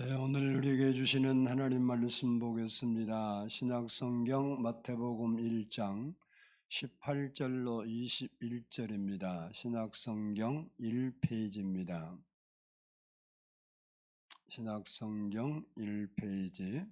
네, 오늘 우리에게 주시는 하나님 말씀 보겠습니다. 신약성경 마태복음 1장 18절로 21절입니다. 신약성경 1페이지입니다. 신약성경 1페이지.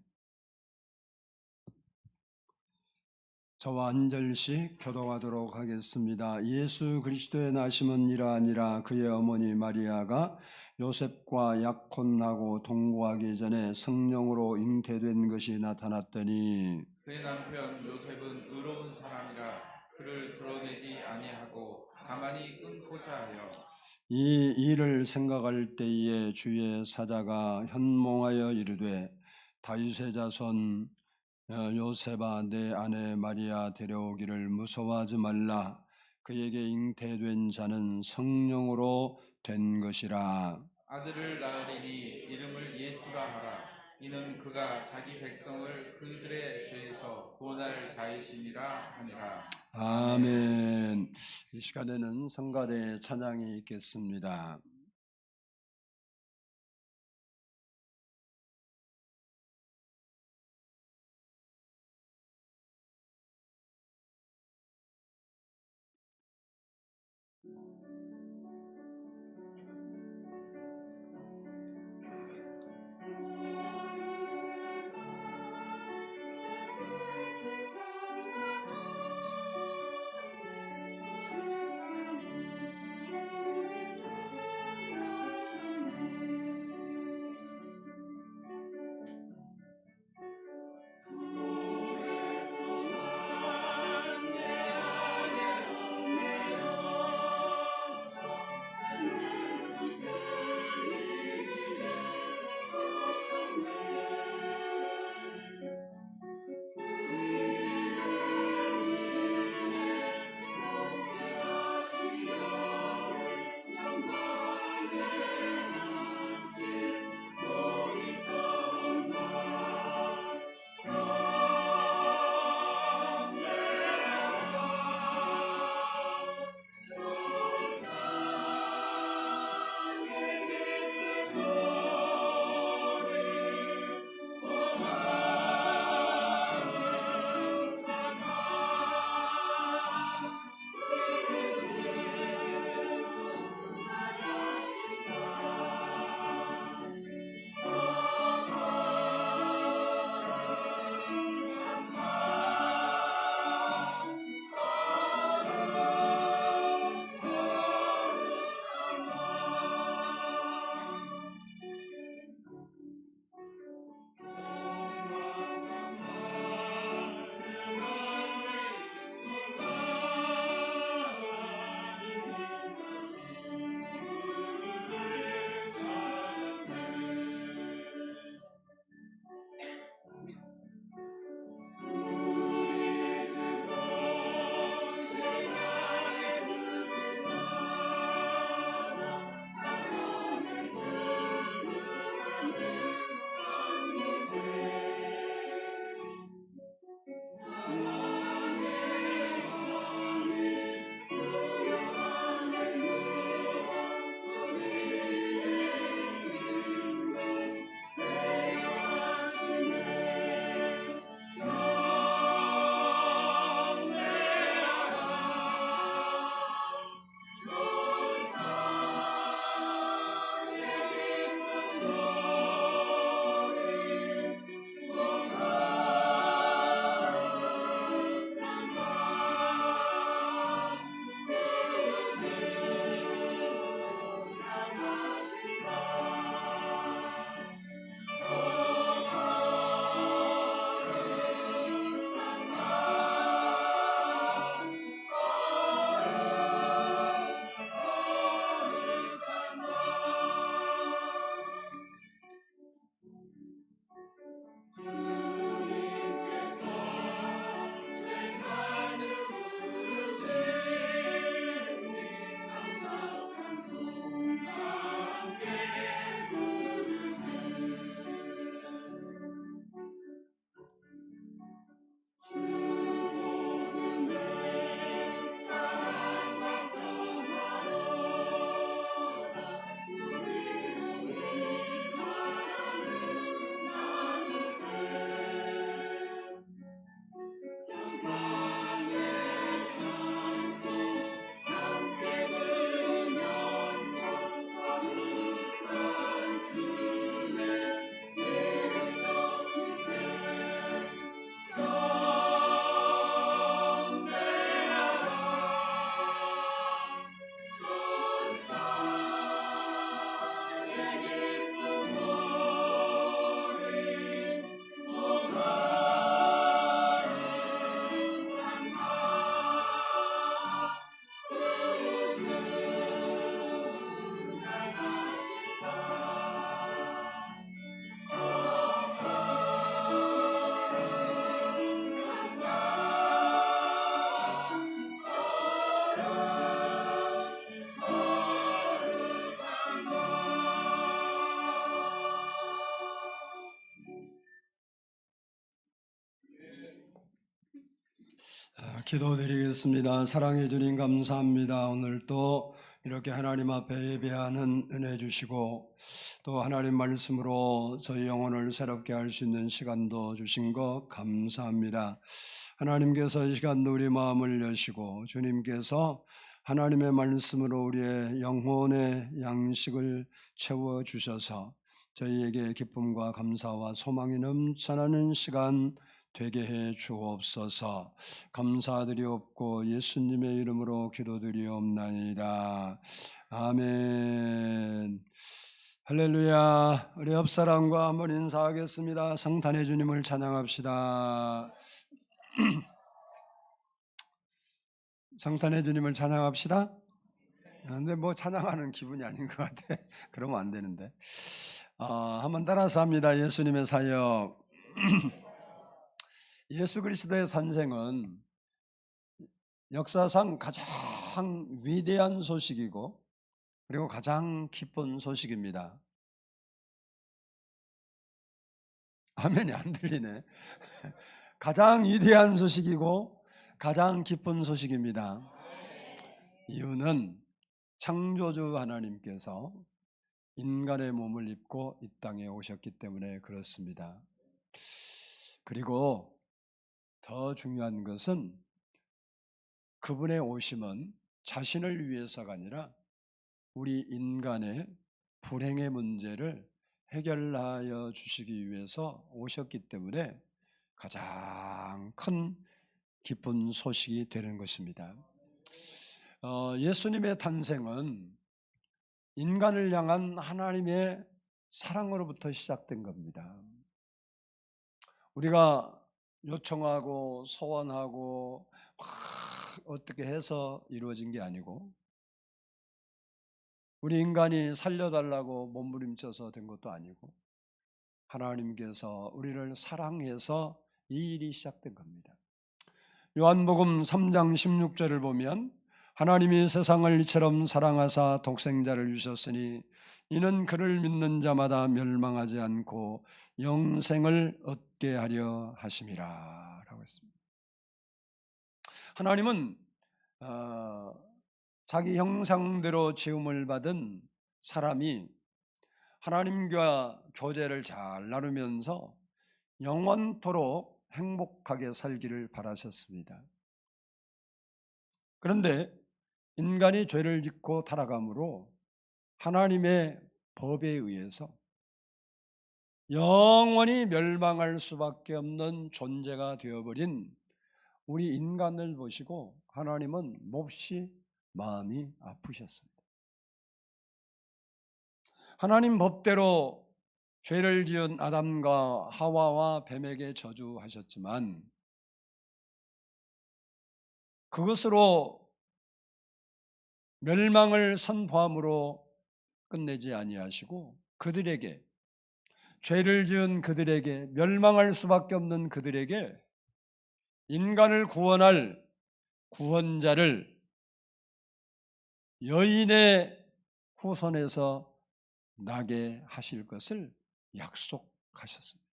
저와 한 절씩 교독하도록 하겠습니다. 예수 그리스도의 나심은 이러하니라. 그의 어머니 마리아가 요셉과 약혼하고 동거하기 전에 성령으로 잉태된 것이 나타났더니 그의 남편 요셉은 의로운 사람이라 그를 드러내지 아니하고 가만히 끊고자 하여 이 일을 생각할 때에 주의 사자가 현몽하여 이르되 다윗의 자손 요셉아 내 아내 마리아 데려오기를 무서워하지 말라. 그에게 잉태된 자는 성령으로 된 것이라. 아들을 낳으리니 이름을 예수라 하라. 이는 그가 자기 백성을 그들의 죄에서 구원할 자이심이라 하니라. 아멘. 이 시간에는 성가대의 찬양이 있겠습니다. 기도드리겠습니다. 사랑해 주님 감사합니다. 오늘 또 이렇게 하나님 앞에 예배하는 은혜 주시고 또 하나님 말씀으로 저희 영혼을 새롭게 할 수 있는 시간도 주신 것 감사합니다. 하나님께서 이 시간도 우리 마음을 여시고 주님께서 하나님의 말씀으로 우리의 영혼의 양식을 채워 주셔서 저희에게 기쁨과 감사와 소망이 넘쳐나는 시간 되게 해 주옵소서. 감사드리옵고 예수님의 이름으로 기도드리옵나이다. 아멘. 할렐루야. 우리 옆사람과 한번 인사하겠습니다. 성탄의 주님을 찬양합시다. 성탄의 주님을 찬양합시다. 근데 뭐 찬양하는 기분이 아닌 것 같아. 그러면 안 되는데. 한번 따라서 합니다. 예수님의 사역. 예수 그리스도의 산생은 역사상 가장 위대한 소식이고 그리고 가장 기쁜 소식입니다. 아멘이 안 들리네. 가장 위대한 소식이고 가장 기쁜 소식입니다. 이유는 창조주 하나님께서 인간의 몸을 입고 이 땅에 오셨기 때문에 그렇습니다. 그리고 더 중요한 것은 그분의 오심은 자신을 위해서가 아니라 우리 인간의 불행의 문제를 해결하여 주시기 위해서 오셨기 때문에 가장 큰 기쁜 소식이 되는 것입니다. 예수님의 탄생은 인간을 향한 하나님의 사랑으로부터 시작된 겁니다. 우리가 요청하고 소원하고 어떻게 해서 이루어진 게 아니고 우리 인간이 살려달라고 몸부림쳐서 된 것도 아니고 하나님께서 우리를 사랑해서 이 일이 시작된 겁니다. 요한복음 3장 16절을 보면 하나님이 세상을 이처럼 사랑하사 독생자를 주셨으니 이는 그를 믿는 자마다 멸망하지 않고 영생을 얻게 하려 하심이라 라고 했습니다. 하나님은 자기 형상대로 지음을 받은 사람이 하나님과 교제를 잘 나누면서 영원토록 행복하게 살기를 바라셨습니다. 그런데 인간이 죄를 짓고 타락함으로 하나님의 법에 의해서 영원히 멸망할 수밖에 없는 존재가 되어버린 우리 인간을 보시고 하나님은 몹시 마음이 아프셨습니다. 하나님 법대로 죄를 지은 아담과 하와와 뱀에게 저주하셨지만 그것으로 멸망을 선포함으로 끝내지 아니하시고 그들에게 죄를 지은 그들에게 멸망할 수밖에 없는 그들에게 인간을 구원할 구원자를 여인의 후손에서 나게 하실 것을 약속하셨습니다.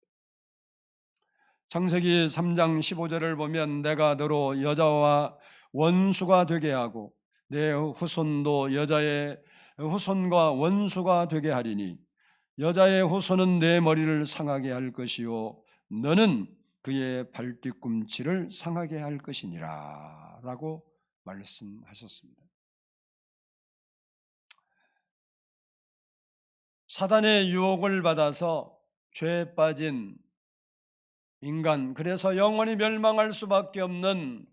창세기 3장 15절을 보면 내가 너로 여자와 원수가 되게 하고 내 후손도 여자의 후손과 원수가 되게 하리니 여자의 후손은 내 머리를 상하게 할 것이요 너는 그의 발뒤꿈치를 상하게 할 것이니라 라고 말씀하셨습니다. 사단의 유혹을 받아서 죄에 빠진 인간, 그래서 영원히 멸망할 수밖에 없는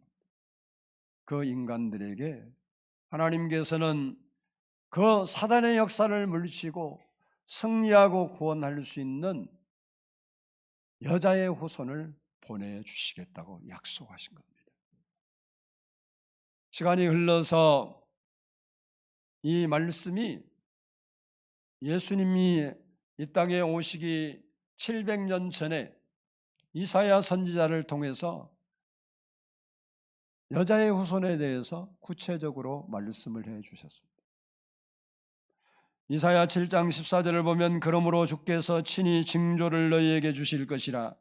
그 인간들에게 하나님께서는 그 사단의 역사를 물리치고 승리하고 구원할 수 있는 여자의 후손을 보내주시겠다고 약속하신 겁니다. 시간이 흘러서 이 말씀이 예수님이 이 땅에 오시기 700년 전에 이사야 선지자를 통해서 여자의 후손에 대해서 구체적으로 말씀을 해 주셨습니다. 이사야 7장 14절을 보면 그러므로 주께서 친히 징조를 너희에게 주실 것이라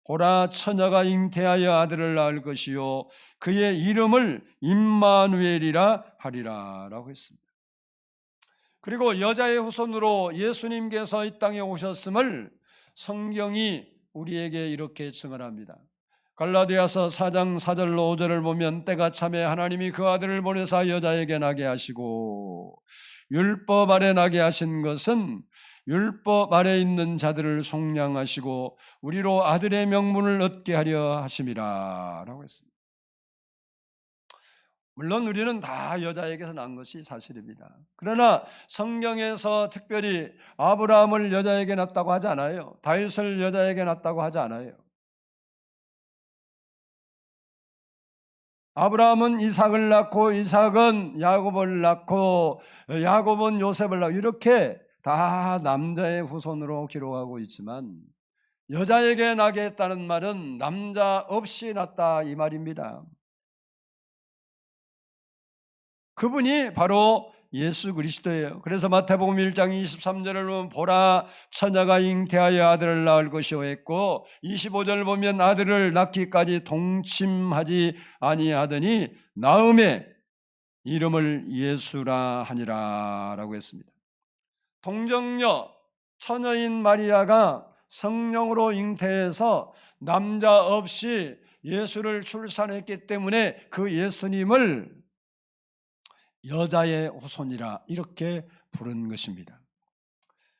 보라 처녀가 잉태하여 아들을 낳을 것이요 그의 이름을 임마누엘이라 하리라 라고 했습니다. 그리고 여자의 후손으로 예수님께서 이 땅에 오셨음을 성경이 우리에게 이렇게 증언합니다. 갈라디아서 4장 4절로 5절을 보면 때가 참에 하나님이 그 아들을 보내사 여자에게 나게 하시고 율법 아래 나게 하신 것은 율법 아래 있는 자들을 속량하시고 우리로 아들의 명분을 얻게 하려 하심이라 라고 했습니다. 물론 우리는 다 여자에게서 난 것이 사실입니다. 그러나 성경에서 특별히 아브라함을 여자에게 낳았다고 하지 않아요. 다윗을 여자에게 낳았다고 하지 않아요. 아브라함은 이삭을 낳고 이삭은 야곱을 낳고 야곱은 요셉을 낳고 이렇게 다 남자의 후손으로 기록하고 있지만 여자에게 나게 했다는 말은 남자 없이 낳았다 이 말입니다. 그분이 바로 예수 그리스도예요. 그래서 마태복음 1장 23절을 보면 보라 처녀가 잉태하여 아들을 낳을 것이오 했고 25절을 보면 아들을 낳기까지 동침하지 아니하더니 낳음에 이름을 예수라 하니라 라고 했습니다. 동정녀 처녀인 마리아가 성령으로 잉태해서 남자 없이 예수를 출산했기 때문에 그 예수님을 여자의 후손이라 이렇게 부른 것입니다.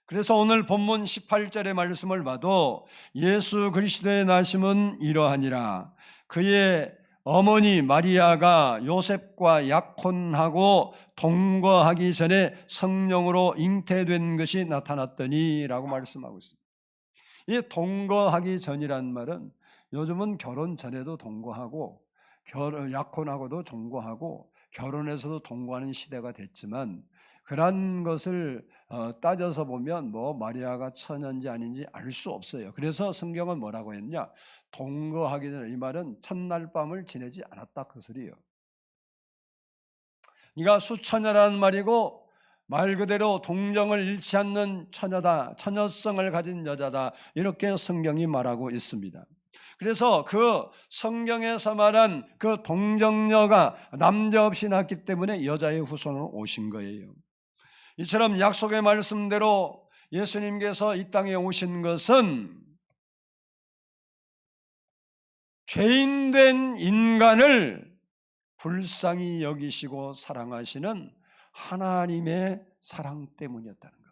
그래서 오늘 본문 18절의 말씀을 봐도 예수 그리스도의 나심은 이러하니라 그의 어머니 마리아가 요셉과 약혼하고 동거하기 전에 성령으로 잉태된 것이 나타났더니 라고 말씀하고 있습니다. 이 동거하기 전이란 말은 요즘은 결혼 전에도 동거하고 약혼하고도 동거하고 결혼해서도 동거하는 시대가 됐지만 그런 것을 따져서 보면 뭐 마리아가 처녀인지 아닌지 알 수 없어요. 그래서 성경은 뭐라고 했냐? 동거하기 전에 이 말은 첫날 밤을 지내지 않았다 그 소리예요. 네가 수처녀라는 말이고 말 그대로 동정을 잃지 않는 처녀다, 처녀성을 가진 여자다 이렇게 성경이 말하고 있습니다. 그래서 그 성경에서 말한 그 동정녀가 남자 없이 낳기 때문에 여자의 후손으로 오신 거예요. 이처럼 약속의 말씀대로 예수님께서 이 땅에 오신 것은 죄인된 인간을 불쌍히 여기시고 사랑하시는 하나님의 사랑 때문이었다는 겁니다.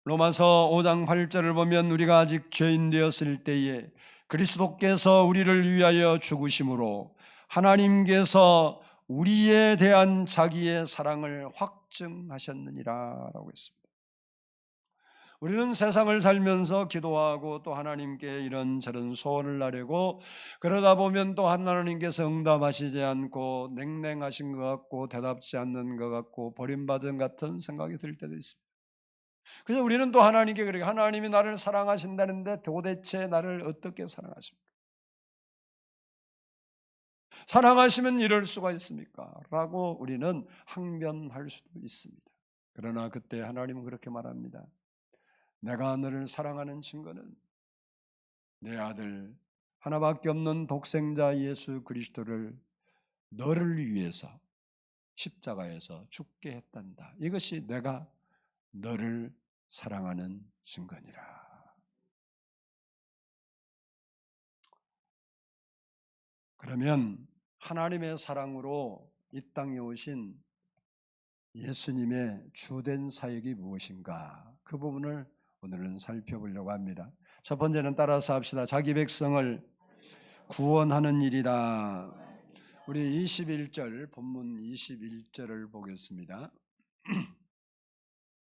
로마서 5장 8절을 보면 우리가 아직 죄인 되었을 때에 그리스도께서 우리를 위하여 죽으심으로 하나님께서 우리에 대한 자기의 사랑을 확증하셨느니라 라고 했습니다. 우리는 세상을 살면서 기도하고 또 하나님께 이런저런 소원을 하려고 그러다 보면 또 하나님께서 응답하시지 않고 냉랭하신 것 같고 대답지 않는 것 같고 버림받은 같은 생각이 들 때도 있습니다. 그래서 우리는 또 하나님께 그렇게 하나님이 나를 사랑하신다는데 도대체 나를 어떻게 사랑하십니까? 사랑하시면 이럴 수가 있습니까? 라고 우리는 항변할 수도 있습니다. 그러나 그때 하나님은 그렇게 말합니다. 내가 너를 사랑하는 증거는 내 아들 하나밖에 없는 독생자 예수 그리스도를 너를 위해서 십자가에서 죽게 했단다. 이것이 내가 너를 사랑하는 증거니라. 그러면 하나님의 사랑으로 이 땅에 오신 예수님의 주된 사역이 무엇인가? 그 부분을 오늘은 살펴보려고 합니다. 첫 번째는 따라서 합시다. 자기 백성을 구원하는 일이다. 우리 21절 본문 21절을 보겠습니다.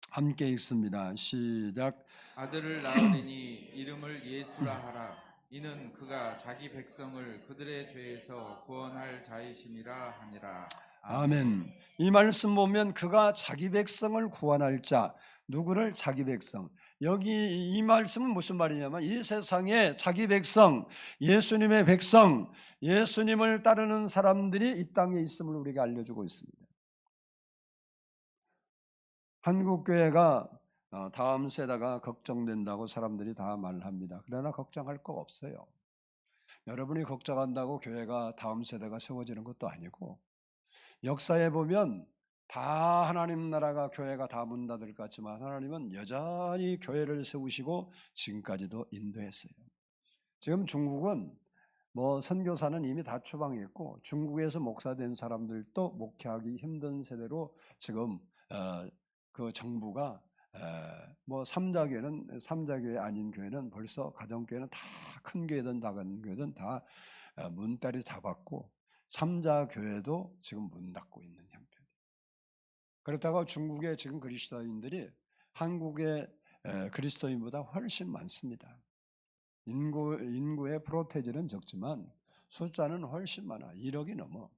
함께 읽습니다. 시작. 아들을 낳으리니 이름을 예수라 하라. 이는 그가 자기 백성을 그들의 죄에서 구원할 자이심이라 하니라. 아멘. 이 말씀 보면 그가 자기 백성을 구원할 자, 누구를? 자기 백성. 여기 이 말씀은 무슨 말이냐면 이 세상에 자기 백성, 예수님의 백성, 예수님을 따르는 사람들이 이 땅에 있음을 우리가 알려주고 있습니다. 한국교회가 다음 세대가 걱정된다고 사람들이 다 말합니다. 그러나 걱정할 거 없어요. 여러분이 걱정한다고 교회가 다음 세대가 세워지는 것도 아니고, 역사에 보면 다 하나님 나라가 교회가 다 문 닫을 것 같지만 하나님은 여전히 교회를 세우시고 지금까지도 인도했어요. 지금 중국은 선교사는 이미 다 추방했고, 중국에서 목사된 사람들도 목회하기 힘든 세대로 지금 그 정부가 삼자교회 아닌 교회는 벌써 가정교회는 다 큰 교회든 작은 교회든 다 문다리 잡았고, 삼자교회도 지금 문 닫고 있는 형태입니다. 그렇다고 중국의 지금 그리스도인들이 한국의 그리스도인보다 훨씬 많습니다. 인구의 프로테이지는 적지만 숫자는 훨씬 많아. 1억이 넘어.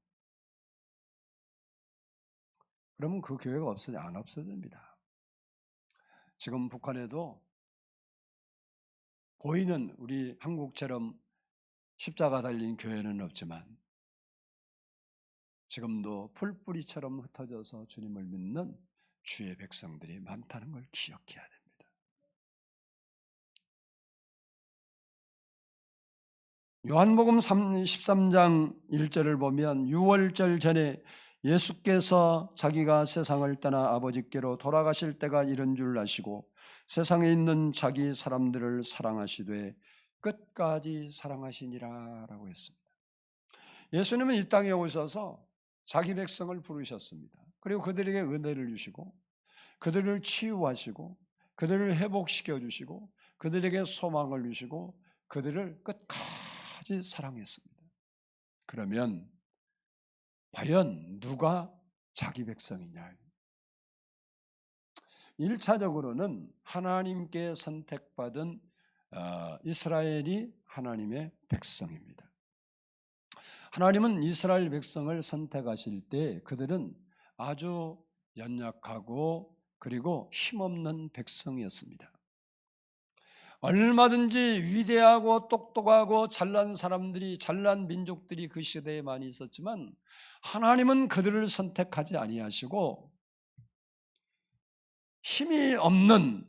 그러면 그 교회가 안 없어집니다. 지금 북한에도 보이는 우리 한국처럼 십자가 달린 교회는 없지만 지금도 풀뿌리처럼 흩어져서 주님을 믿는 주의 백성들이 많다는 걸 기억해야 됩니다. 요한복음 13장 1절을 보면 6월절 전에 예수께서 자기가 세상을 떠나 아버지께로 돌아가실 때가 이른 줄 아시고 세상에 있는 자기 사람들을 사랑하시되 끝까지 사랑하시니라 라고 했습니다. 예수님은 이 땅에 오셔서 자기 백성을 부르셨습니다. 그리고 그들에게 은혜를 주시고 그들을 치유하시고 그들을 회복시켜 주시고 그들에게 소망을 주시고 그들을 끝까지 사랑했습니다. 그러면 과연 누가 자기 백성이냐? 1차적으로는 하나님께 선택받은 이스라엘이 하나님의 백성입니다. 하나님은 이스라엘 백성을 선택하실 때 그들은 아주 연약하고 그리고 힘없는 백성이었습니다. 얼마든지 위대하고 똑똑하고 잘난 사람들이, 잘난 민족들이 그 시대에 많이 있었지만 하나님은 그들을 선택하지 아니하시고 힘이 없는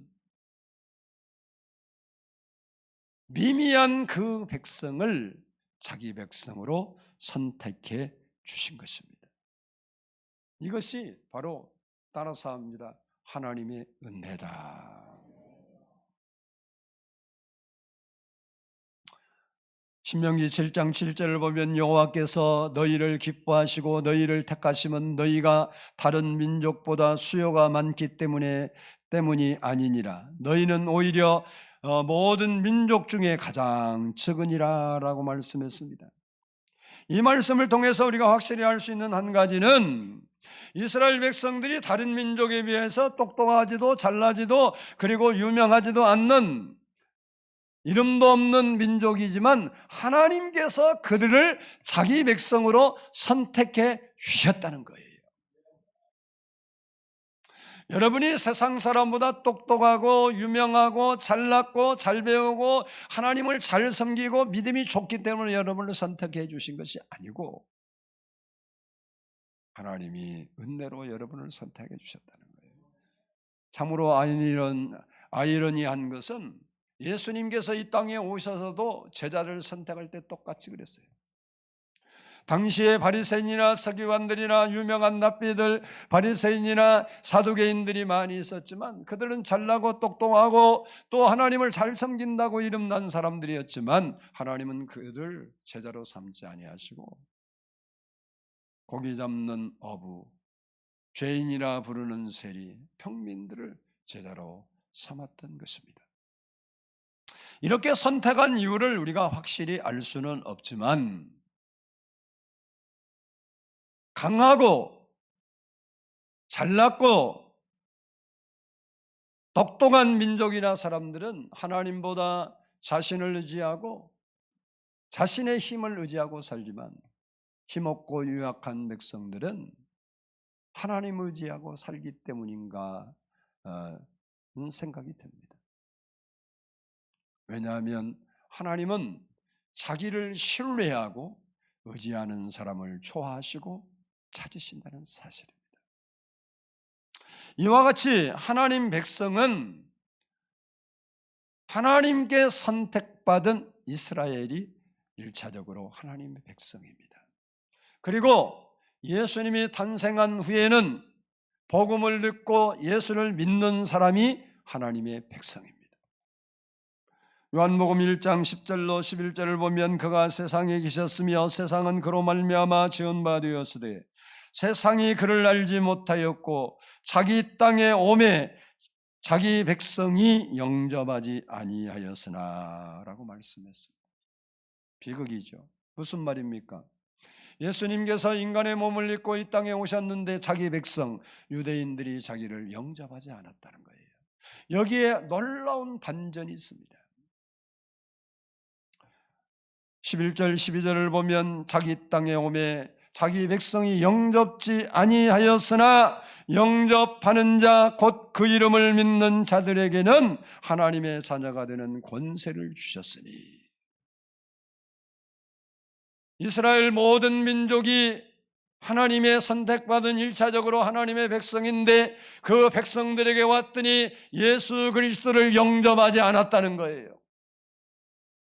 미미한 그 백성을 자기 백성으로 선택해 주신 것입니다. 이것이 바로 따라서 합니다. 하나님의 은혜다. 신명기 7장 7절을 보면 여호와께서 너희를 기뻐하시고 너희를 택하심은 너희가 다른 민족보다 수요가 많기 때문이 아니니라. 너희는 오히려 모든 민족 중에 가장 적으니라 라고 말씀했습니다. 이 말씀을 통해서 우리가 확실히 알 수 있는 한 가지는 이스라엘 백성들이 다른 민족에 비해서 똑똑하지도 잘나지도 그리고 유명하지도 않는 이름도 없는 민족이지만 하나님께서 그들을 자기 백성으로 선택해 주셨다는 거예요. 여러분이 세상 사람보다 똑똑하고 유명하고 잘났고 잘 배우고 하나님을 잘 섬기고 믿음이 좋기 때문에 여러분을 선택해 주신 것이 아니고 하나님이 은혜로 여러분을 선택해 주셨다는 거예요. 참으로 아이러니한 것은 예수님께서 이 땅에 오셔서도 제자를 선택할 때 똑같이 그랬어요. 당시에 바리새인이나 서기관들이나 유명한 랍비들, 바리새인이나 사두개인들이 많이 있었지만 그들은 잘나고 똑똑하고 또 하나님을 잘 섬긴다고 이름난 사람들이었지만 하나님은 그들을 제자로 삼지 아니하시고 고기 잡는 어부, 죄인이라 부르는 세리, 평민들을 제자로 삼았던 것입니다. 이렇게 선택한 이유를 우리가 확실히 알 수는 없지만 강하고 잘났고 똑똑한 민족이나 사람들은 하나님보다 자신을 의지하고 자신의 힘을 의지하고 살지만 힘없고 유약한 백성들은 하나님 의지하고 살기 때문인가 하는 생각이 듭니다. 왜냐하면 하나님은 자기를 신뢰하고 의지하는 사람을 좋아하시고 찾으신다는 사실입니다. 이와 같이 하나님 백성은 하나님께 선택받은 이스라엘이 1차적으로 하나님의 백성입니다. 그리고 예수님이 탄생한 후에는 복음을 듣고 예수를 믿는 사람이 하나님의 백성입니다. 요한복음 1장 10절로 11절을 보면 그가 세상에 계셨으며 세상은 그로 말미암아 지은 바 되었으되 세상이 그를 알지 못하였고 자기 땅에 오매 자기 백성이 영접하지 아니하였으나 라고 말씀했습니다. 비극이죠. 무슨 말입니까? 예수님께서 인간의 몸을 입고 이 땅에 오셨는데 자기 백성 유대인들이 자기를 영접하지 않았다는 거예요. 여기에 놀라운 반전이 있습니다. 11절 12절을 보면 자기 땅에 오매 자기 백성이 영접지 아니하였으나 영접하는 자 곧 그 이름을 믿는 자들에게는 하나님의 자녀가 되는 권세를 주셨으니 이스라엘 모든 민족이 하나님의 선택받은 1차적으로 하나님의 백성인데 그 백성들에게 왔더니 예수 그리스도를 영접하지 않았다는 거예요.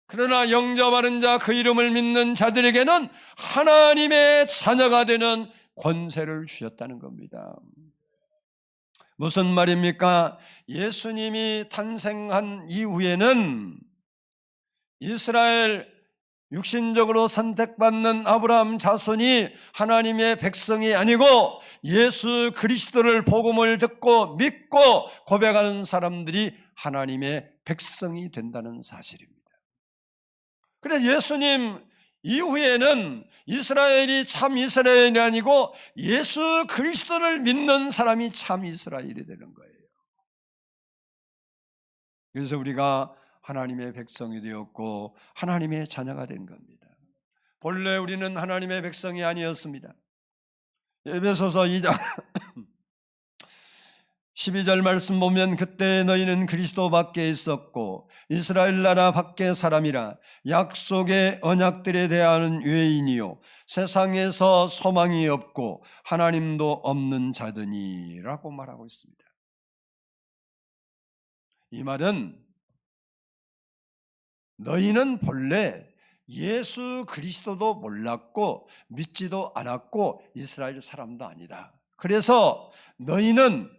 그러나 영접하는 자 그 이름을 믿는 자들에게는 하나님의 자녀가 되는 권세를 주셨다는 겁니다. 무슨 말입니까? 예수님이 탄생한 이후에는 이스라엘 육신적으로 선택받는 아브라함 자손이 하나님의 백성이 아니고 예수 그리스도를 복음을 듣고 믿고 고백하는 사람들이 하나님의 백성이 된다는 사실입니다. 그래서 예수님 이후에는 이스라엘이 참 이스라엘이 아니고 예수 그리스도를 믿는 사람이 참 이스라엘이 되는 거예요. 그래서 우리가 하나님의 백성이 되었고 하나님의 자녀가 된 겁니다. 본래 우리는 하나님의 백성이 아니었습니다. 에베소서 2장 12절 말씀 보면 그때 너희는 그리스도 밖에 있었고 이스라엘 나라 밖의 사람이라 약속의 언약들에 대한 외인이요 세상에서 소망이 없고 하나님도 없는 자더니 라고 말하고 있습니다. 이 말은 너희는 본래 예수 그리스도도 몰랐고 믿지도 않았고 이스라엘 사람도 아니다. 그래서 너희는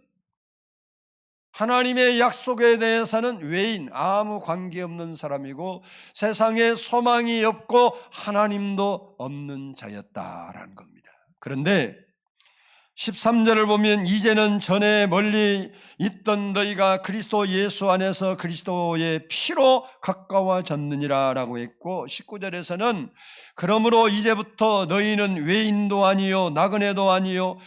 하나님의 약속에 대해서는 외인, 아무 관계없는 사람이고 세상에 소망이 없고 하나님도 없는 자였다라는 겁니다. 그런데 13절을 보면 이제는 전에 멀리 있던 너희가 그리스도 예수 안에서 그리스도의 피로 가까워졌느니라 라고 했고 19절에서는 그러므로 이제부터 너희는 외인도 아니요 나그네도 아니요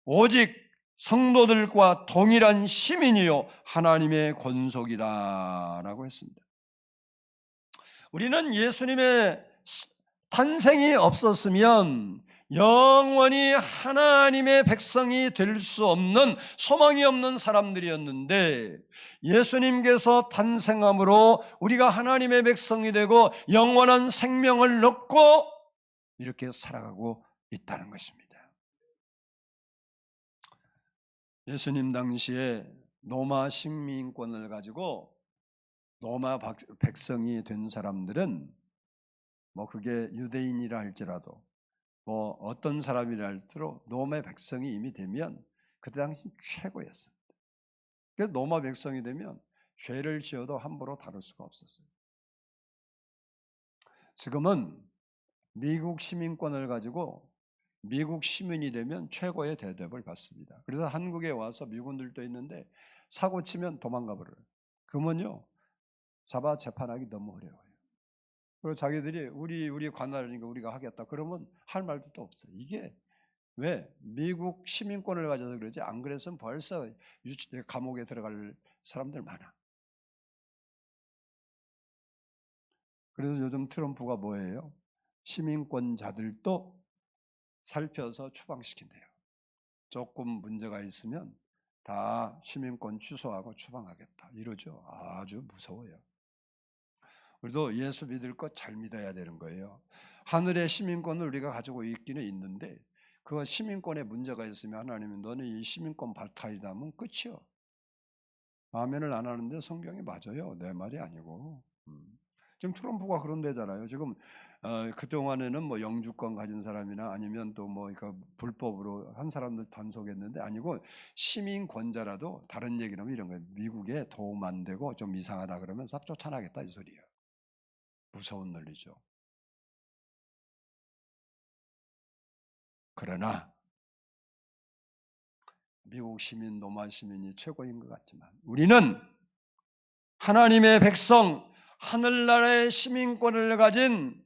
오직 성도들과 동일한 시민이요 하나님의 권속이다 라고 했습니다. 우리는 예수님의 탄생이 없었으면 영원히 하나님의 백성이 될 수 없는 소망이 없는 사람들이었는데 예수님께서 탄생함으로 우리가 하나님의 백성이 되고 영원한 생명을 얻고 이렇게 살아가고 있다는 것입니다. 예수님 당시에 로마 식민권을 가지고 로마 백성이 된 사람들은 그게 유대인이라 할지라도 어떤 사람이라 할지라도 로마 백성이 이미 되면 그때 당시 최고였습니다. 그래서 로마 백성이 되면 죄를 지어도 함부로 다룰 수가 없었어요. 지금은 미국 시민권을 가지고 미국 시민이 되면 최고의 대접을 받습니다. 그래서 한국에 와서 미군들도 있는데 사고 치면 도망가 버려요. 그러면요 잡아 재판하기 너무 어려워요. 그리고 자기들이 우리 관할이니까 우리가 하겠다 그러면 할 말도 또 없어요. 이게 왜 미국 시민권을 가져서 그러지 안 그랬으면 벌써 감옥에 들어갈 사람들 많아. 그래서 요즘 트럼프가 뭐예요? 시민권자들도 살펴서 추방시킨대요. 조금 문제가 있으면 다 시민권 취소하고 추방하겠다 이러죠. 아주 무서워요. 우리도 예수 믿을 것 잘 믿어야 되는 거예요. 하늘의 시민권을 우리가 가지고 있기는 있는데 그거 시민권에 문제가 있으면 하나님은 너는 이 시민권 발탈이다 하면 끝이요. 아멘을 안 하는데 성경이 맞아요. 내 말이 아니고. 지금 트럼프가 그런 데잖아요. 지금 그동안에는 뭐 영주권 가진 사람이나 아니면 또 뭐 불법으로 한 사람들 단속했는데 아니고 시민권자라도 다른 얘기를 하면 이런 거예요. 미국에 도움 안 되고 좀 이상하다 그러면 싹 쫓아나겠다 이 소리예요. 무서운 논리죠. 그러나 미국 시민, 로마 시민이 최고인 것 같지만 우리는 하나님의 백성, 하늘나라의 시민권을 가진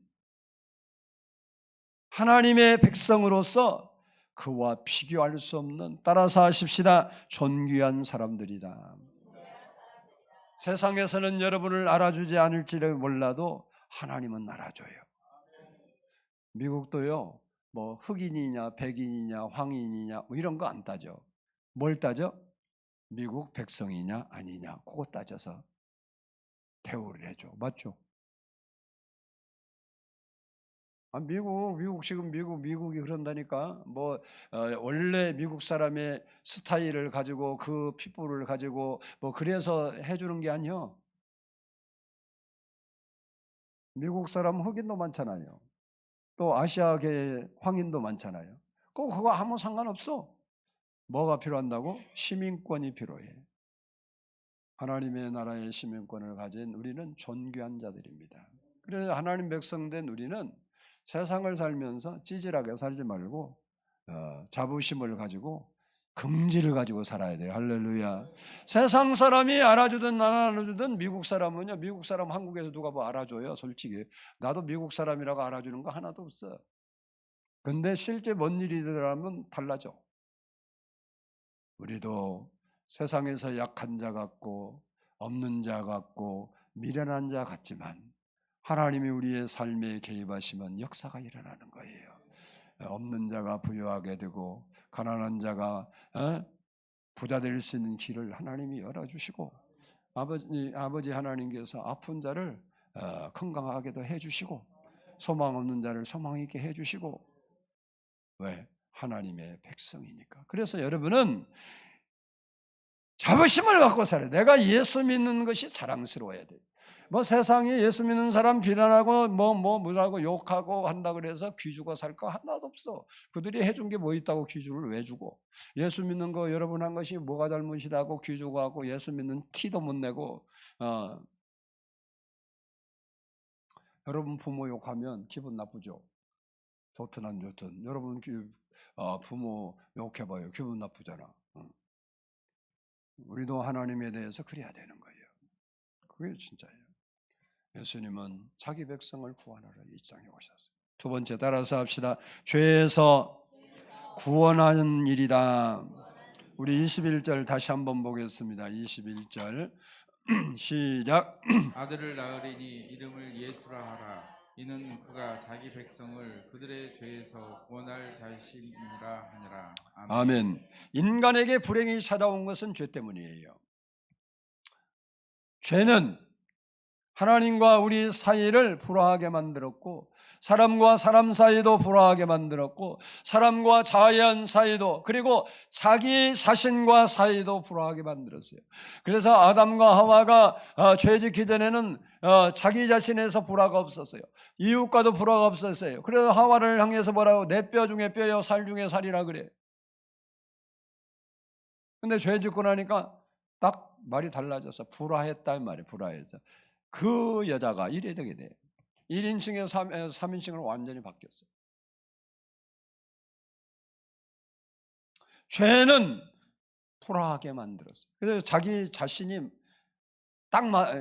하나님의 백성으로서 그와 비교할 수 없는, 따라서 하십시다, 존귀한 사람들이다. 세상에서는 여러분을 알아주지 않을지를 몰라도 하나님은 알아줘요. 미국도요, 뭐 흑인이냐 백인이냐 황인이냐 뭐 이런 거 안 따져. 뭘 따져? 미국 백성이냐 아니냐 그거 따져서 대우를 해줘. 맞죠? 미국이 그런다니까. 원래 미국 사람의 스타일을 가지고 그 핏불을 가지고 뭐 그래서 해주는 게 아니요. 미국 사람 흑인도 많잖아요. 또 아시아계 황인도 많잖아요. 그거 아무 상관없어. 뭐가 필요한다고? 시민권이 필요해. 하나님의 나라의 시민권을 가진 우리는 존귀한 자들입니다. 그래서 하나님 백성된 우리는 세상을 살면서 찌질하게 살지 말고 자부심을 가지고 긍지를 가지고 살아야 돼요. 할렐루야. 세상 사람이 알아주든 안 알아주든 미국 사람은요. 미국 사람 한국에서 누가 뭐 알아줘요. 솔직히 나도 미국 사람이라고 알아주는 거 하나도 없어. 근데 실제 뭔 일이더라면 달라져. 우리도 세상에서 약한 자 같고 없는 자 같고 미련한 자 같지만 하나님이 우리의 삶에 개입하시면 역사가 일어나는 거예요. 없는 자가 부유하게 되고 가난한 자가 부자 될 수 있는 길을 하나님이 열어주시고 아버지 하나님께서 아픈 자를 건강하게도 해주시고 소망 없는 자를 소망 있게 해주시고. 왜? 하나님의 백성이니까. 그래서 여러분은 자부심을 갖고 살아요. 내가 예수 믿는 것이 자랑스러워야 돼요. 뭐 세상에 예수 믿는 사람 비난하고 뭐라고 욕하고 한다 그래서 귀주가 살 거 하나도 없어. 그들이 해준 게 뭐 있다고 귀주를 왜 주고? 예수 믿는 거 여러분 한 것이 뭐가 잘못이다고 귀주가 하고 예수 믿는 티도 못 내고 여러분 부모 욕하면 기분 나쁘죠? 좋든 안 좋든 여러분 부모 욕해봐요. 기분 나쁘잖아. 우리도 하나님에 대해서 그래야 되는 거예요. 그게 진짜예요. 예수님은 자기 백성을 구원하러 이 땅에 오셨어요. 두 번째 따라서 합시다. 죄에서 구원하는 일이다. 우리 21절 다시 한번 보겠습니다. 21절 시작. 아들을 낳으리니 이름을 예수라 하라. 이는 그가 자기 백성을 그들의 죄에서 구원할 자이심이라 하니라. 아멘. 인간에게 불행이 찾아온 것은 죄 때문이에요. 죄는 하나님과 우리 사이를 불화하게 만들었고 사람과 사람 사이도 불화하게 만들었고 사람과 자연 사이도 그리고 자기 자신과 사이도 불화하게 만들었어요. 그래서 아담과 하와가 죄짓기 전에는 자기 자신에서 불화가 없었어요. 이웃과도 불화가 없었어요. 그래서 하와를 향해서 뭐라고? 내 뼈 중에 뼈요 살 중에 살이라 그래. 근데 죄 짓고 나니까 딱 말이 달라져서 불화했다 이 말이에요. 불화했다. 그 여자가 이래 되게 돼. 1인칭에서 3인칭으로 완전히 바뀌었어요. 죄는 불화하게 만들었어요. 그래서 자기 자신이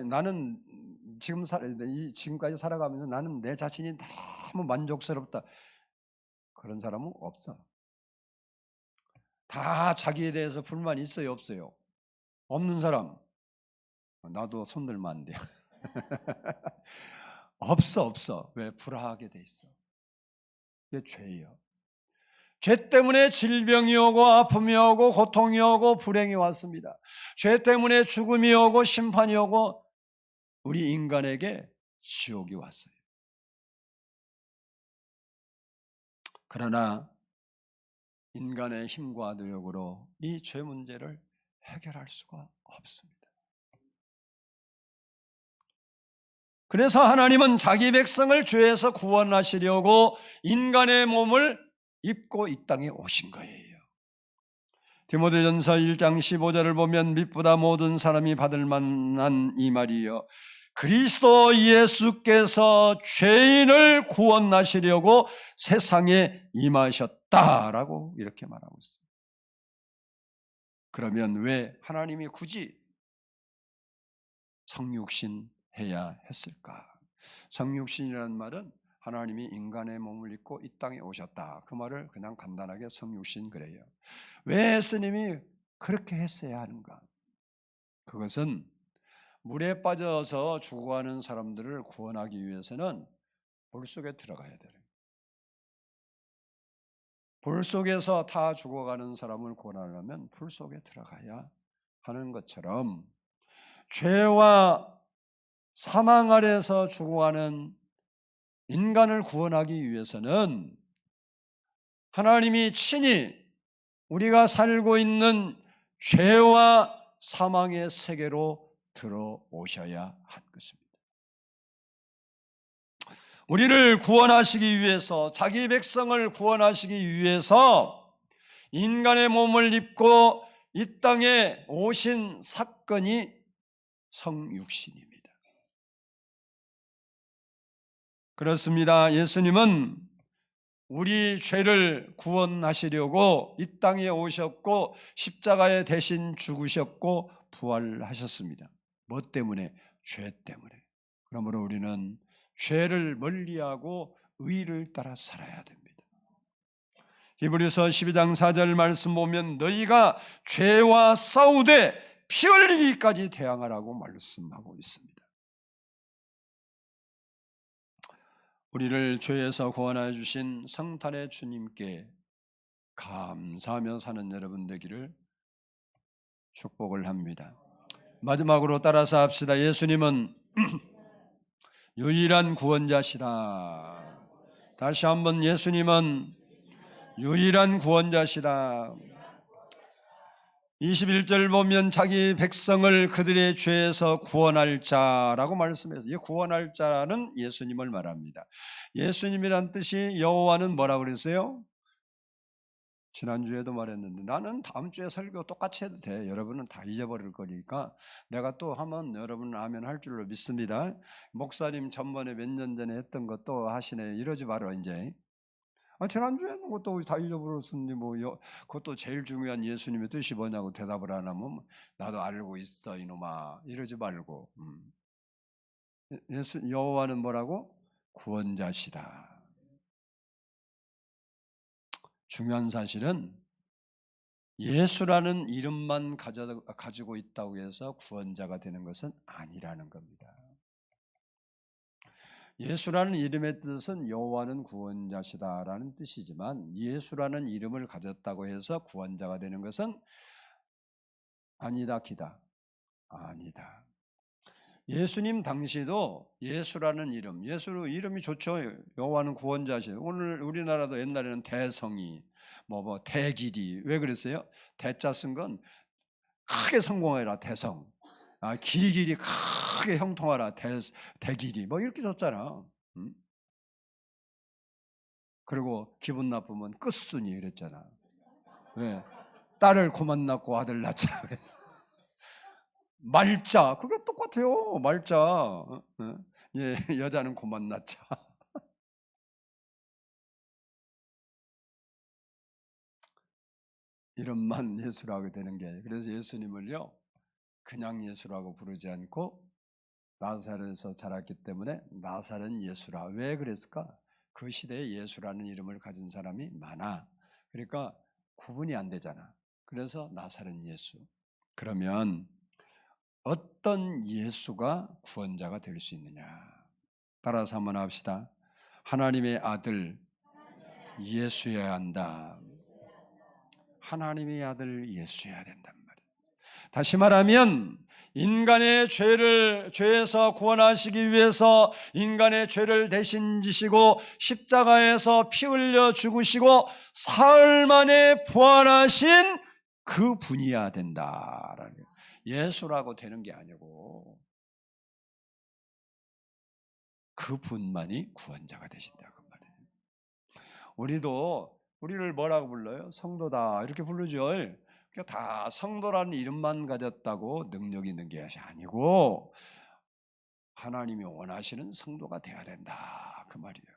나는 지금까지 살아가면서 나는 내 자신이 너무 만족스럽다. 그런 사람은 없어. 다 자기에 대해서 불만이 있어요, 없어요? 없는 사람. 나도 손들면 안 돼요. 없어. 왜? 불화하게 돼 있어. 이게 죄예요. 죄 때문에 질병이 오고 아픔이 오고 고통이 오고 불행이 왔습니다. 죄 때문에 죽음이 오고 심판이 오고 우리 인간에게 지옥이 왔어요. 그러나 인간의 힘과 노력으로 이 죄 문제를 해결할 수가 없습니다. 그래서 하나님은 자기 백성을 죄에서 구원하시려고 인간의 몸을 입고 이 땅에 오신 거예요. 디모데전서 1장 15절을 보면 믿보다 모든 사람이 받을 만한 이 말이요, 그리스도 예수께서 죄인을 구원하시려고 세상에 임하셨다라고 이렇게 말하고 있습니다. 그러면 왜 하나님이 굳이 성육신 해야 했을까? 성육신이라는 말은 하나님이 인간의 몸을 입고 이 땅에 오셨다, 그 말을 그냥 간단하게 성육신 그래요. 왜 예수님이 그렇게 했어야 하는가? 그것은 물에 빠져서 죽어가는 사람들을 구원하기 위해서는 물 속에 들어가야 돼요. 불 속에서 다 죽어가는 사람을 구원하려면 불 속에 들어가야 하는 것처럼, 죄와 사망 아래서 죽어가는 인간을 구원하기 위해서는 하나님이 친히 우리가 살고 있는 죄와 사망의 세계로 들어오셔야 한 것입니다. 우리를 구원하시기 위해서, 자기 백성을 구원하시기 위해서 인간의 몸을 입고 이 땅에 오신 사건이 성육신입니다. 그렇습니다. 예수님은 우리 죄를 구원하시려고 이 땅에 오셨고 십자가에 대신 죽으셨고 부활하셨습니다. 뭐 때문에? 죄 때문에. 그러므로 우리는 죄를 멀리하고 의를 따라 살아야 됩니다. 히브리서 12장 4절 말씀 보면 너희가 죄와 싸우되 피 흘리기까지 대항하라고 말씀하고 있습니다. 우리를 죄에서 구원하여 주신 성탄의 주님께 감사하며 사는 여러분 되기를 축복을 합니다. 마지막으로 따라서 합시다. 예수님은 유일한 구원자시다. 다시 한번, 예수님은 유일한 구원자시다. 21절 보면 자기 백성을 그들의 죄에서 구원할 자라고 말씀해서, 이 구원할 자는 예수님을 말합니다. 예수님이란 뜻이, 여호와는 뭐라고 그랬어요? 지난주에도 말했는데, 나는 다음 주에 설교 똑같이 해도 돼. 여러분은 다 잊어버릴 거니까 내가 또 하면 여러분은 아멘 할 줄로 믿습니다. 목사님 전번에 몇 년 전에 했던 것도 하시네. 이러지 마라 이제. 지난주에 했는 것도 다 잊어버렸으니 그것도 제일 중요한 예수님의 뜻이 뭐냐고 대답을 안 하면 나도 알고 있어 이놈아, 이러지 말고. 여호와는 뭐라고? 구원자시다. 중요한 사실은 예수라는 이름만 가지고 있다고 해서 구원자가 되는 것은 아니라는 겁니다. 예수라는 이름의 뜻은 여호와는 구원자시다라는 뜻이지만, 예수라는 이름을 가졌다고 해서 구원자가 되는 것은 아니다, 기다. 아니다. 예수님 당시도 예수라는 이름, 예수 이름이 좋죠. 여호와는 구원자시다. 오늘 우리나라도 옛날에는 대성이, 대길이, 왜 그랬어요? 대자 쓴 건 크게 성공해라 대성, 길이 크게 형통하라 대길이, 이렇게 썼잖아. 그리고 기분 나쁘면 끝순이 이랬잖아. 왜? 딸을 고만 낳고 아들 낳자. 말자, 그게 똑같아요. 말자. 예, 여자는 고만 낳자. 이름만 예수라고 되는 게, 그래서 예수님을요 그냥 예수라고 부르지 않고 나사렛에서 자랐기 때문에 나사렛 예수라. 왜 그랬을까? 그 시대에 예수라는 이름을 가진 사람이 많아. 그러니까 구분이 안 되잖아. 그래서 나사렛 예수. 그러면 어떤 예수가 구원자가 될 수 있느냐? 따라서 한번 합시다. 하나님의 아들 예수여야 한다. 하나님의 아들 예수여야 된단 말이에요. 다시 말하면 인간의 죄에서 구원하시기 위해서 인간의 죄를 대신 지시고 십자가에서 피 흘려 죽으시고 사흘 만에 부활하신 그 분이어야 된다라는 거예요. 예수라고 되는 게 아니고 그 분만이 구원자가 되신다 그 말이에요. 우리를 뭐라고 불러요? 성도다 이렇게 부르죠. 그러니까 다 성도라는 이름만 가졌다고 능력 있는 게 아니고 하나님이 원하시는 성도가 되어야 된다 그 말이에요.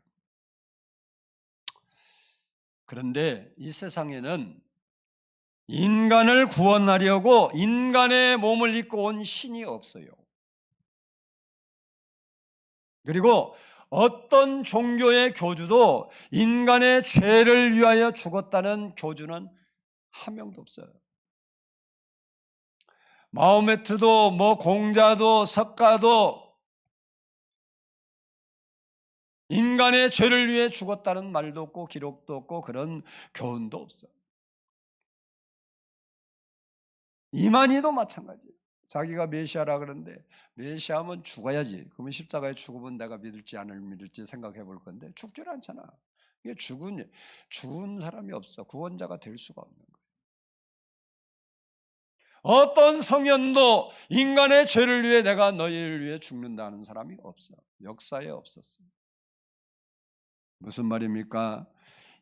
그런데 이 세상에는 인간을 구원하려고 인간의 몸을 입고 온 신이 없어요. 그리고 어떤 종교의 교주도 인간의 죄를 위하여 죽었다는 교주는 한 명도 없어요. 마호메트도 공자도 석가도 인간의 죄를 위해 죽었다는 말도 없고 기록도 없고 그런 교훈도 없어요. 이만희도 마찬가지예요. 자기가 메시아라 그러는데 메시아면 죽어야지. 그러면 십자가에 죽으면 내가 믿을지 안 믿을지 생각해 볼 건데 죽질 않잖아. 이게 죽은 사람이 없어. 구원자가 될 수가 없는 거예요. 어떤 성현도 인간의 죄를 위해 내가 너희를 위해 죽는다는 사람이 없어. 역사에 없었어. 무슨 말입니까?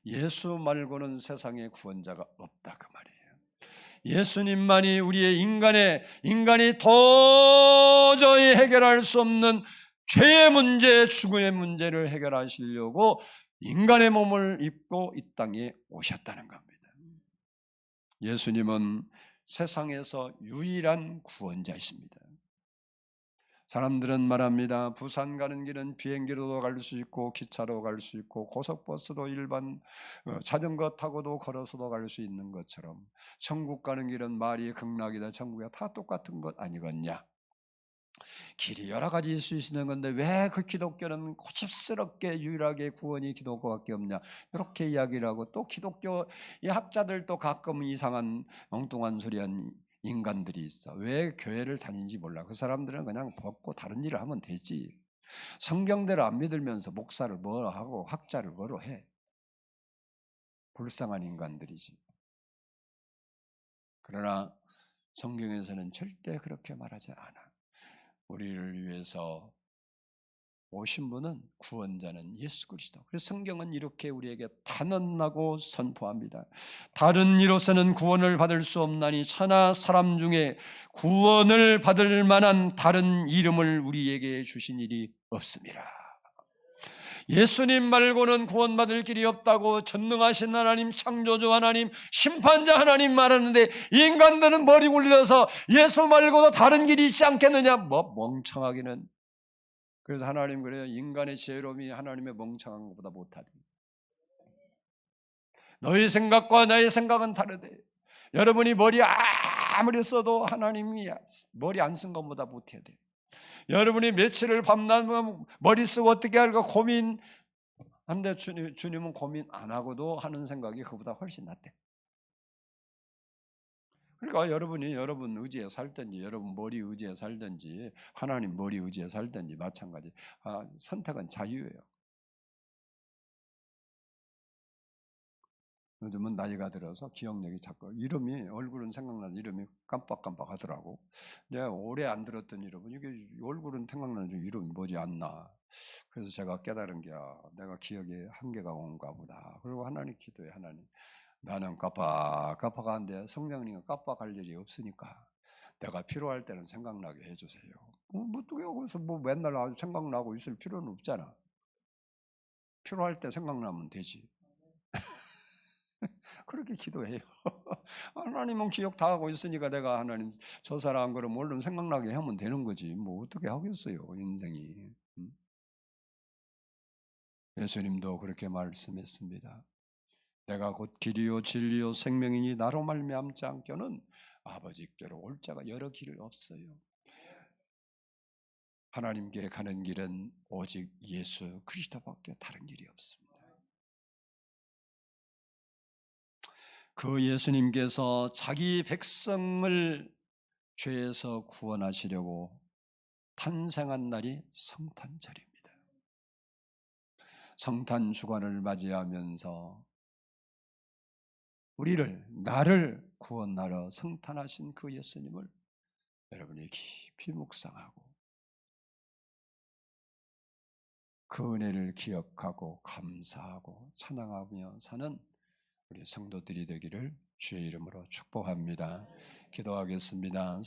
예수 말고는 세상에 구원자가 없다 그 말이에요. 예수님만이 우리의 인간이 도저히 해결할 수 없는 죄의 문제, 죽음의 문제를 해결하시려고 인간의 몸을 입고 이 땅에 오셨다는 겁니다. 예수님은 세상에서 유일한 구원자이십니다. 사람들은 말합니다. 부산 가는 길은 비행기로도 갈 수 있고 기차로 갈 수 있고 고속버스도 일반 자전거 타고도 걸어서도 갈 수 있는 것처럼 천국 가는 길은 말이 극락이다 천국이다 다 똑같은 것 아니겠냐. 길이 여러 가지일 수 있는 건데 왜 그 기독교는 고집스럽게 유일하게 구원이 기독교밖에 없냐 이렇게 이야기를 하고 또 기독교 이 학자들도 가끔 이상한 엉뚱한 소리한 인간들이 있어. 왜 교회를 다니는지 몰라. 그 사람들은 그냥 벗고 다른 일을 하면 되지. 성경대로 안 믿으면서 목사를 뭐 하고 학자를 뭐로 해. 불쌍한 인간들이지. 그러나 성경에서는 절대 그렇게 말하지 않아. 우리를 위해서 오신 분은 구원자는 예수 그리스도. 그래서 성경은 이렇게 우리에게 단언하고 선포합니다. 다른 이로서는 구원을 받을 수 없나니 천하 사람 중에 구원을 받을 만한 다른 이름을 우리에게 주신 일이 없습니다. 예수님 말고는 구원받을 길이 없다고 전능하신 하나님, 창조주 하나님, 심판자 하나님 말하는데 인간들은 머리 굴려서 예수 말고도 다른 길이 있지 않겠느냐? 멍청하기는. 그래서 하나님 그래요. 인간의 지혜로움이 하나님의 멍청한 것보다 못하리. 너희 생각과 나의 생각은 다르대. 여러분이 머리 아무리 써도 하나님이 머리 안 쓴 것보다 못해야 돼. 여러분이 며칠을 밤낮 머리 쓰고 어떻게 할까 고민한데 주님은 고민 안 하고도 하는 생각이 그보다 훨씬 낫대. 그러니까 여러분이 여러분 의지에 살든지 여러분 머리 의지에 살든지 하나님 머리 의지에 살든지 마찬가지. 선택은 자유예요. 요즘은 나이가 들어서 기억력이 자꾸 얼굴은 생각나는 이름이 깜빡깜빡 하더라고. 내가 오래 안 들었던 이름은 이게 얼굴은 생각나는 이름이 뭐지 않나. 그래서 제가 깨달은 게 내가 기억에 한계가 온가 보다. 그리고 하나님 기도해. 하나님 나는 깜빡깜빡하는데 성령님은 깜빡할 일이 없으니까 내가 필요할 때는 생각나게 해주세요. 어떻게 거기서 맨날 아주 생각나고 있을 필요는 없잖아. 필요할 때 생각나면 되지. 그렇게 기도해요. 하나님은 기억 다 하고 있으니까 내가 하나님 저 사람 그럼 얼른 생각나게 하면 되는 거지. 어떻게 하겠어요 인생이. 예수님도 그렇게 말씀했습니다. 내가 곧 길이요 진리요 생명이니 나로 말미암지 않고는 아버지께로 올 자가 여러 길 없어요. 하나님께 가는 길은 오직 예수 그리스도밖에 다른 길이 없습니다. 그 예수님께서 자기 백성을 죄에서 구원하시려고 탄생한 날이 성탄절입니다. 성탄 주간을 맞이하면서 나를 구원하러 성탄하신 그 예수님을 여러분이 깊이 묵상하고 그 은혜를 기억하고 감사하고 찬양하며 사는 우리 성도들이 되기를 주의 이름으로 축복합니다. 기도하겠습니다.